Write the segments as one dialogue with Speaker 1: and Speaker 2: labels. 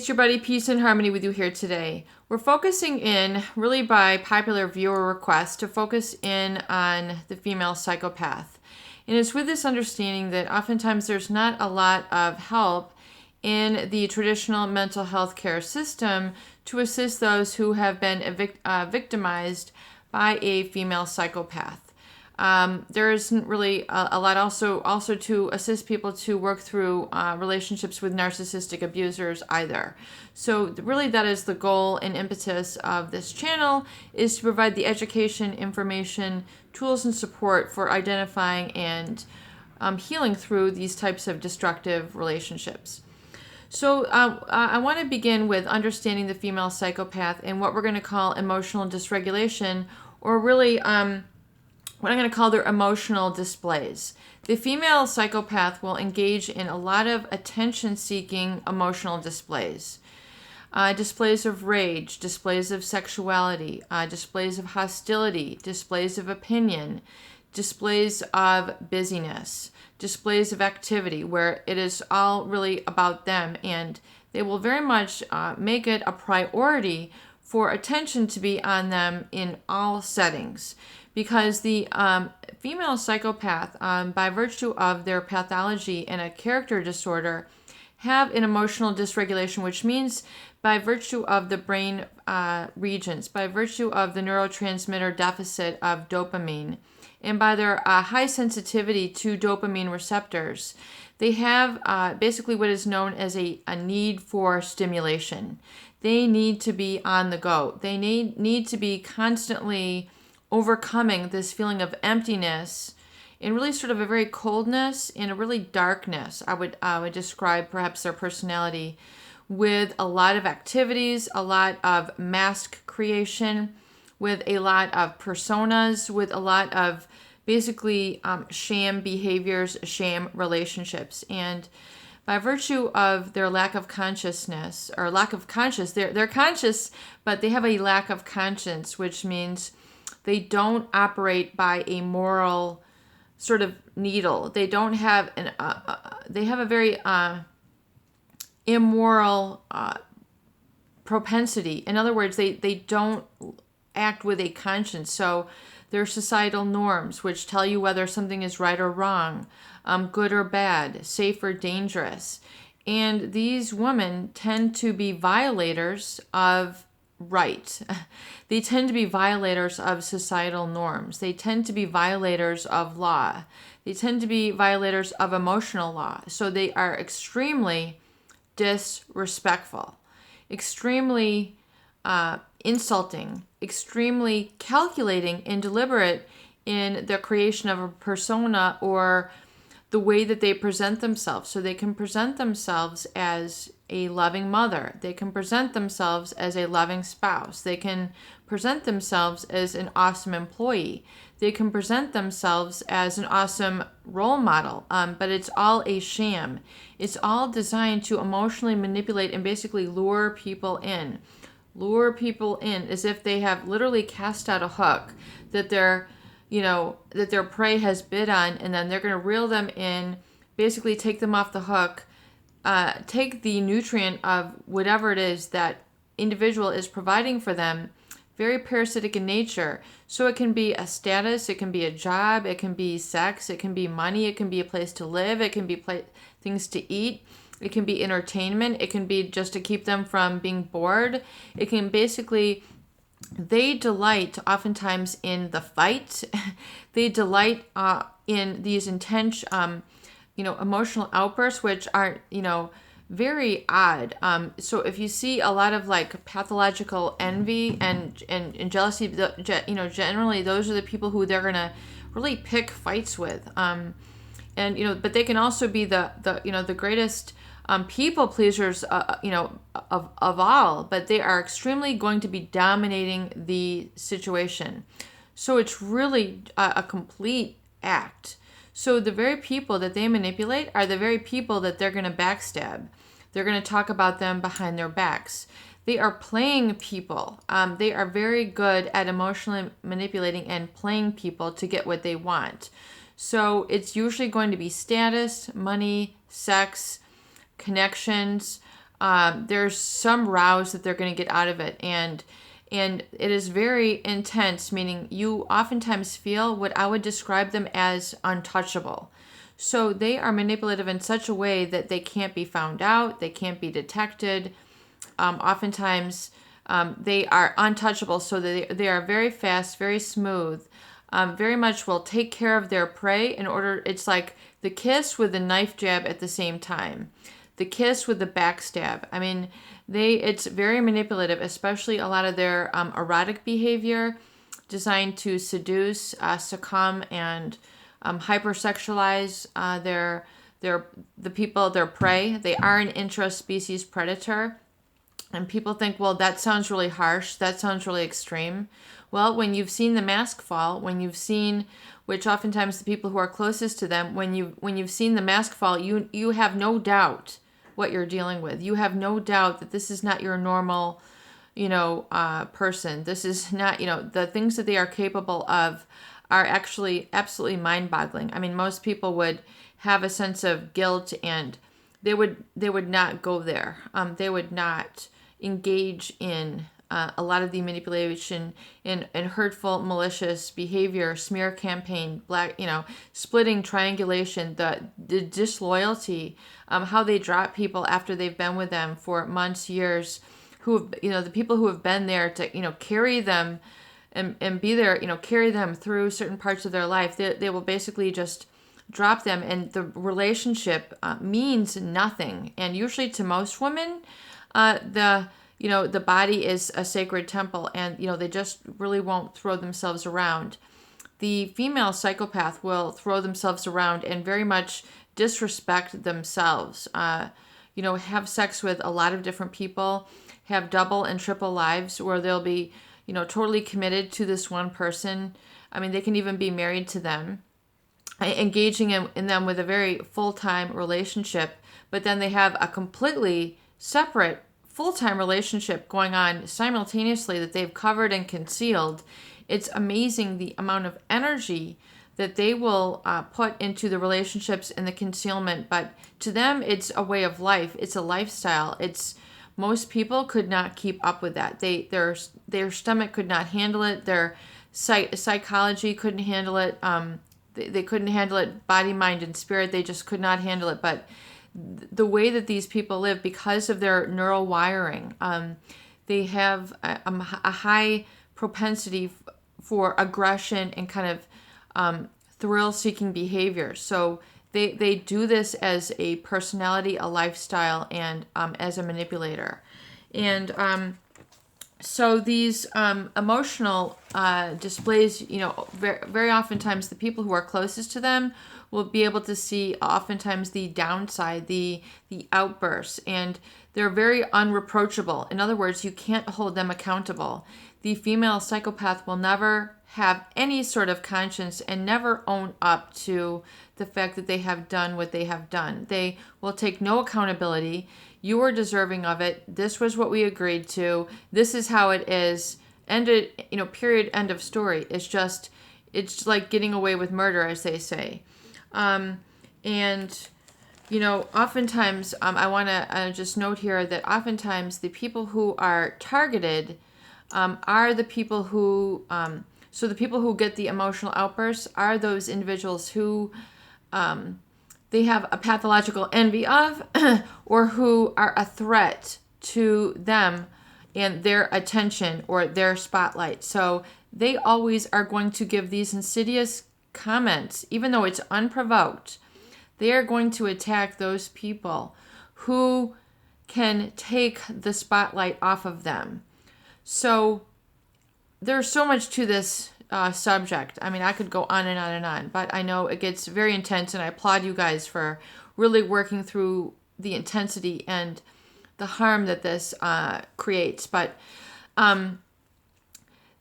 Speaker 1: it's your buddy Peace and Harmony with you here today. We're focusing in, really by popular viewer request, to focus in on the female psychopath. And it's with this understanding that oftentimes there's not a lot of help in the traditional mental health care system to assist those who have been victimized by a female psychopath. There isn't really a lot also to assist people to work through relationships with narcissistic abusers either. So really that is the goal and impetus of this channel, is to provide the education, information, tools, and support for identifying and healing through these types of destructive relationships. So I want to begin with understanding the female psychopath and what we're going to call emotional dysregulation, or really what I'm going to call their emotional displays. The female psychopath will engage in a lot of attention-seeking emotional displays. Displays of rage, displays of sexuality, displays of hostility, displays of opinion, displays of busyness, displays of activity, where it is all really about them, and they will very much make it a priority for attention to be on them in all settings. Because the female psychopath, by virtue of their pathology and a character disorder, have an emotional dysregulation, which means by virtue of the brain regions, by virtue of the neurotransmitter deficit of dopamine, and by their high sensitivity to dopamine receptors, they have basically what is known as a need for stimulation. They need to be on the go. They need to be constantly overcoming this feeling of emptiness and really sort of a very coldness and a really darkness. I would describe perhaps their personality, with a lot of activities, a lot of mask creation, with a lot of personas, with a lot of basically sham behaviors, sham relationships. And by virtue of their lack of consciousness, or lack of conscience, they're conscious, but they have a lack of conscience, which means they don't operate by a moral sort of needle. They don't have they have a very immoral propensity. In other words, they don't act with a conscience. So there are societal norms which tell you whether something is right or wrong, good or bad, safe or dangerous. And these women tend to be violators of right. They tend to be violators of societal norms. They tend to be violators of law. They tend to be violators of emotional law. So they are extremely disrespectful, extremely insulting, extremely calculating and deliberate in the creation of a persona or the way that they present themselves. So they can present themselves as a loving mother. They can present themselves as a loving spouse. They can present themselves as an awesome employee. They can present themselves as an awesome role model, but it's all a sham. It's all designed to emotionally manipulate and basically lure people in. Lure people in as if they have literally cast out a hook that their prey has bid on, and then they're going to reel them in, basically take them off the hook, take the nutrient of whatever it is that individual is providing for them, very parasitic in nature. So it can be a status, it can be a job, it can be sex, it can be money, it can be a place to live, it can be things to eat, it can be entertainment, it can be just to keep them from being bored. It can basically, they delight oftentimes in the fight. They delight in these intense, emotional outbursts, which are, very odd. So if you see a lot of like pathological envy and jealousy, generally those are the people who they're gonna really pick fights with. But they can also be the greatest people pleasers, of all, but they are extremely going to be dominating the situation. So it's really a complete act. So the very people that they manipulate are the very people that they're going to backstab. They're going to talk about them behind their backs. They are playing people. They are very good at emotionally manipulating and playing people to get what they want. So it's usually going to be status, money, sex, connections, there's some rouse that they're going to get out of it, and it is very intense, meaning you oftentimes feel what I would describe them as untouchable. So they are manipulative in such a way that they can't be found out, they can't be detected. Oftentimes they are untouchable, so they are very fast, very smooth, very much will take care of their prey in order. It's like the kiss with the knife jab at the same time, the kiss with the backstab. I mean, it's very manipulative, especially a lot of their erotic behavior designed to seduce, succumb, and hypersexualize the people, their prey. They are an intra-species predator. And people think, well, that sounds really harsh. That sounds really extreme. Well, when you've seen the mask fall, when you've seen, which oftentimes the people who are closest to them, when you've seen the mask fall, you have no doubt what you're dealing with. You have no doubt that this is not your normal, person. This is not, the things that they are capable of are actually absolutely mind-boggling. I mean, most people would have a sense of guilt, and they would not go there. They would not engage in a lot of the manipulation and hurtful, malicious behavior, smear campaign, splitting, triangulation, the disloyalty, how they drop people after they've been with them for months, years, the people who have been there to, carry them and be there, carry them through certain parts of their life. They will basically just drop them, and the relationship means nothing. And usually to most women, the body is a sacred temple, and they just really won't throw themselves around. The female psychopath will throw themselves around and very much disrespect themselves. Have sex with a lot of different people, have double and triple lives where they'll be, totally committed to this one person. I mean, they can even be married to them, engaging in them with a very full-time relationship, but then they have a completely separate full-time relationship going on simultaneously that they've covered and concealed. It's amazing the amount of energy that they will put into the relationships and the concealment, but to them it's a way of life. It's a lifestyle. Most people could not keep up with that. Their stomach could not handle it. Their psychology couldn't handle it. They couldn't handle it. Body, mind, and spirit, they just could not handle it. But the way that these people live, because of their neural wiring, they have a high propensity for aggression and kind of thrill-seeking behavior. So they do this as a personality, a lifestyle, and as a manipulator. And so these emotional displays, very, very oftentimes the people who are closest to them will be able to see oftentimes the downside, the outbursts, and they're very unreproachable. In other words, you can't hold them accountable. The female psychopath will never have any sort of conscience and never own up to the fact that they have done what they have done. They will take no accountability. You were deserving of it. This was what we agreed to. This is how it is. Ended, period, end of story. It's like getting away with murder, as they say. Oftentimes, I want to just note here that oftentimes the people who are targeted are the people who, so the people who get the emotional outbursts are those individuals who they have a pathological envy of or who are a threat to them and their attention or their spotlight. So they always are going to give these insidious comments, even though it's unprovoked. They are going to attack those people who can take the spotlight off of them. So there's so much to this subject. I mean, I could go on and on and on, but I know it gets very intense, and I applaud you guys for really working through the intensity and the harm that this creates. But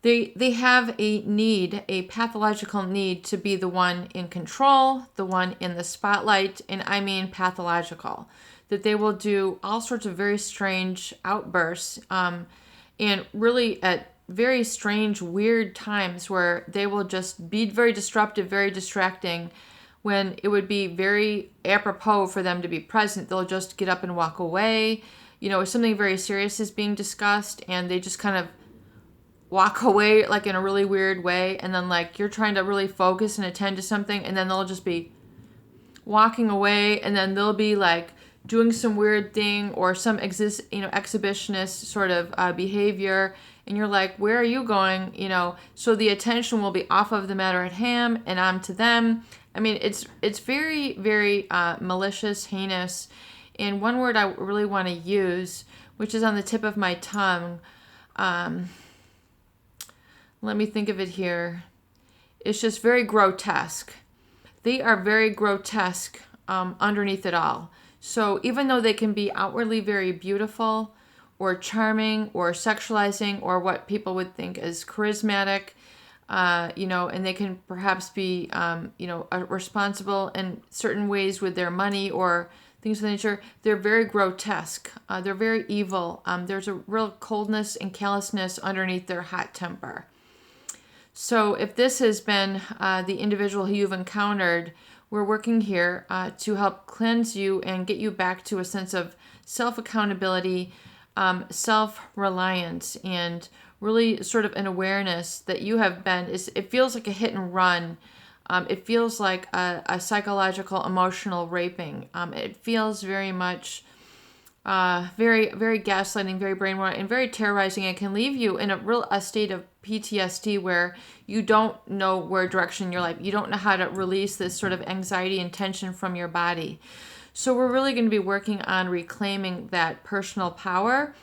Speaker 1: they have a pathological need to be the one in control, the one in the spotlight, and I mean pathological. That they will do all sorts of very strange outbursts, and really at very strange, weird times where they will just be very disruptive, very distracting, when it would be very apropos for them to be present. They'll just get up and walk away. something very serious is being discussed, and they just kind of walk away like in a really weird way, and then like you're trying to really focus and attend to something, and then they'll just be walking away, and then they'll be like doing some weird thing or some exhibitionist sort of behavior, and you're like, where are you going? So the attention will be off of the matter at hand and onto them. I mean, it's very, very malicious, heinous. And one word I really want to use, which is on the tip of my tongue, let me think of it here. It's just very grotesque. They are very grotesque underneath it all. So even though they can be outwardly very beautiful or charming or sexualizing or what people would think is charismatic, and they can perhaps be, responsible in certain ways with their money or things of the nature, they're very grotesque. They're very evil. There's a real coldness and callousness underneath their hot temper. So if this has been the individual who you've encountered, we're working here to help cleanse you and get you back to a sense of self-accountability, self-reliance, and really sort of an awareness that you have been, it feels like a hit and run. It feels like a psychological, emotional raping. It feels very much very, very gaslighting, very brainwashing, and very terrorizing. It can leave you in a state of PTSD where you don't know where direction you're like, you don't know how to release this sort of anxiety and tension from your body. So we're really going to be working on reclaiming that personal power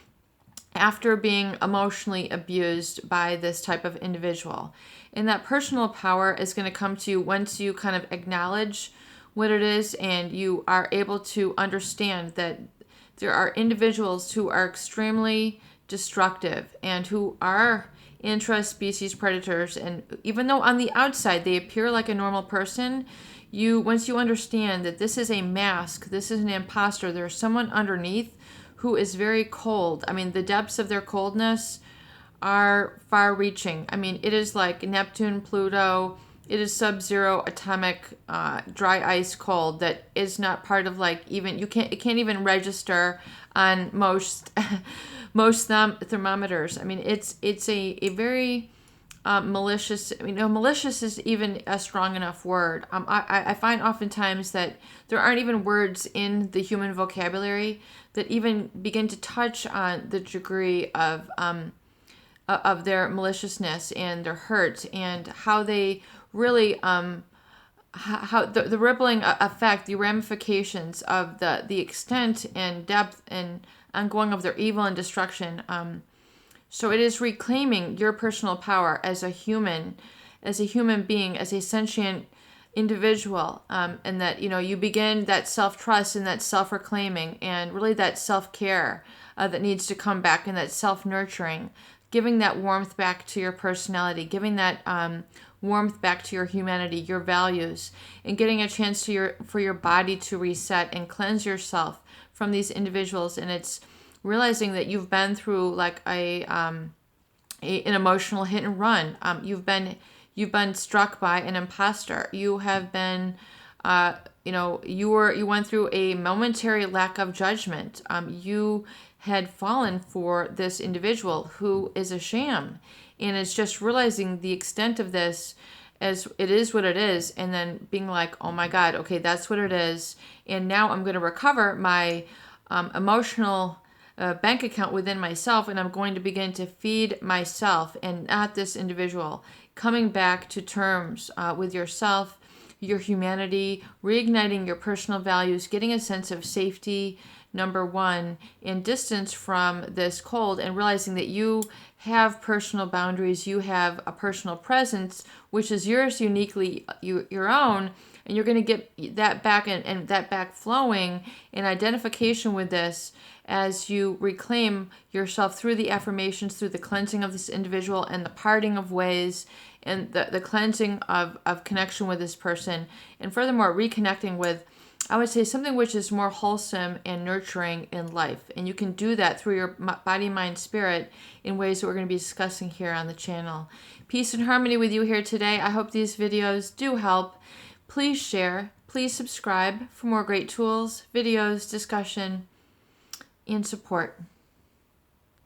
Speaker 1: after being emotionally abused by this type of individual. And that personal power is going to come to you once you kind of acknowledge what it is and you are able to understand that there are individuals who are extremely destructive and who are intra-species predators. And even though on the outside they appear like a normal person, once you understand that this is a mask, this is an imposter, there's someone underneath who is very cold. I mean, the depths of their coldness are far-reaching. I mean, it is like Neptune, Pluto. It is sub-zero atomic dry ice cold that is not part of like even it can't even register on most thermometers. I mean, it's a very malicious. I mean, malicious is even a strong enough word. I find oftentimes that there aren't even words in the human vocabulary that even begin to touch on the degree of their maliciousness and their hurt and how they really how the rippling effect, the ramifications of the extent and depth and ongoing of their evil and destruction. So it is reclaiming your personal power as a human being, as a sentient individual, and that you begin that self-trust and that self-reclaiming and really that self-care that needs to come back, and that self-nurturing, giving that warmth back to your personality, giving that warmth back to your humanity, your values, and getting a chance for your body to reset and cleanse yourself from these individuals. And it's realizing that you've been through like an emotional hit and run. You've been struck by an imposter. You have been you went through a momentary lack of judgment. You had fallen for this individual who is a sham. And it's just realizing the extent of this as it is what it is, and then being like, oh my God, okay, that's what it is. And now I'm going to recover my emotional bank account within myself, and I'm going to begin to feed myself and not this individual. Coming back to terms with yourself, your humanity, reigniting your personal values, getting a sense of safety, number one, and distance from this cold, and realizing that you have personal boundaries, you have a personal presence, which is yours uniquely, your own, and you're going to get that back and that back flowing in identification with this as you reclaim yourself through the affirmations, through the cleansing of this individual and the parting of ways and the cleansing of connection with this person, and furthermore reconnecting with, I would say, something which is more wholesome and nurturing in life. And you can do that through your body, mind, spirit in ways that we're going to be discussing here on the channel. Peace and harmony with you here today. I hope these videos do help. Please share. Please subscribe for more great tools, videos, discussion. and support.